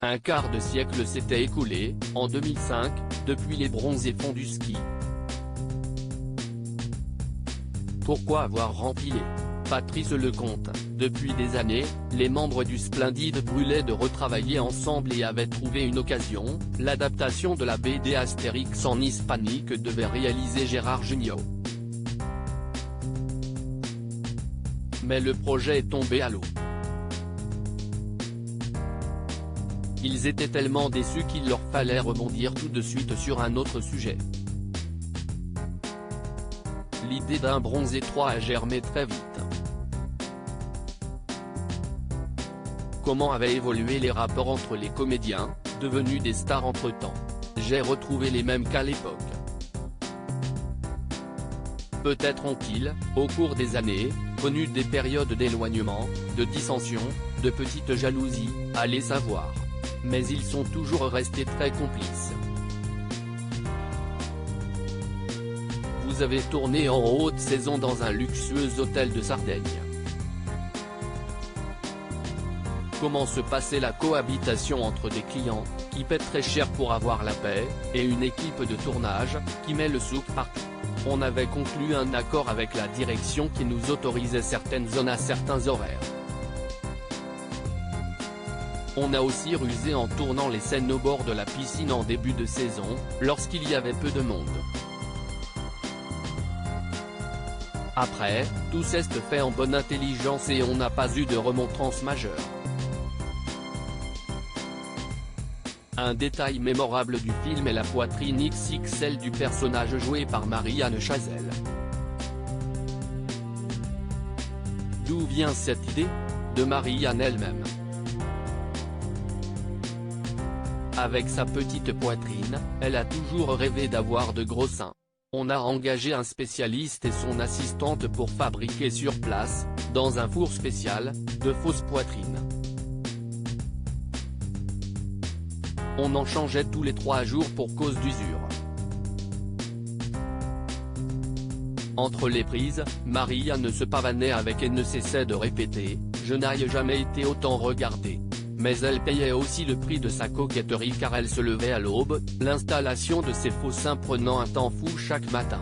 Un quart de siècle s'était écoulé, en 2005, depuis les bronzés font du ski. Pourquoi avoir rempilé Patrice Lecomte. Depuis des années, les membres du Splendide brûlaient de retravailler ensemble et avaient trouvé une occasion, l'adaptation de la BD Astérix en hispanique que devait réaliser Gérard Jugnot. Mais le projet est tombé à l'eau. Ils étaient tellement déçus qu'il leur fallait rebondir tout de suite sur un autre sujet. L'idée d'un Bronzé 3 a germé très vite. Comment avaient évolué les rapports entre les comédiens, devenus des stars entre-temps? J'ai retrouvé les mêmes qu'à l'époque. Peut-être ont-ils, au cours des années, connu des périodes d'éloignement, de dissension, de petites jalousies, allez savoir. Mais ils sont toujours restés très complices. Vous avez tourné en haute saison dans un luxueux hôtel de Sardaigne. Comment se passait la cohabitation entre des clients, qui paient très cher pour avoir la paix, et une équipe de tournage, qui met le souk partout? On avait conclu un accord avec la direction qui nous autorisait certaines zones à certains horaires. On a aussi rusé en tournant les scènes au bord de la piscine en début de saison, lorsqu'il y avait peu de monde. Après, tout s'est fait en bonne intelligence et on n'a pas eu de remontrance majeure. Un détail mémorable du film est la poitrine XXL du personnage joué par Marianne Chazelle. D'où vient cette idée? De Marianne elle-même. Avec sa petite poitrine, elle a toujours rêvé d'avoir de gros seins. On a engagé un spécialiste et son assistante pour fabriquer sur place, dans un four spécial, de fausses poitrines. On en changeait tous les 3 jours pour cause d'usure. Entre les prises, Marianne se pavanait avec et ne cessait de répéter « Je n'ai jamais été autant regardée ». Mais elle payait aussi le prix de sa coquetterie car elle se levait à l'aube, l'installation de ses faux seins prenant un temps fou chaque matin.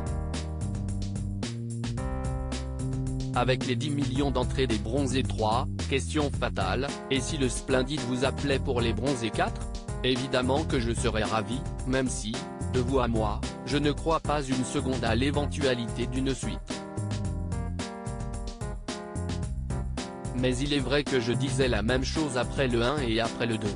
Avec les 10 millions d'entrées des Bronzés 3, question fatale, et si le Splendide vous appelait pour les Bronzés 4? Évidemment que je serais ravi, même si, de vous à moi, je ne crois pas une seconde à l'éventualité d'une suite. Mais il est vrai que je disais la même chose après le 1 et après le 2.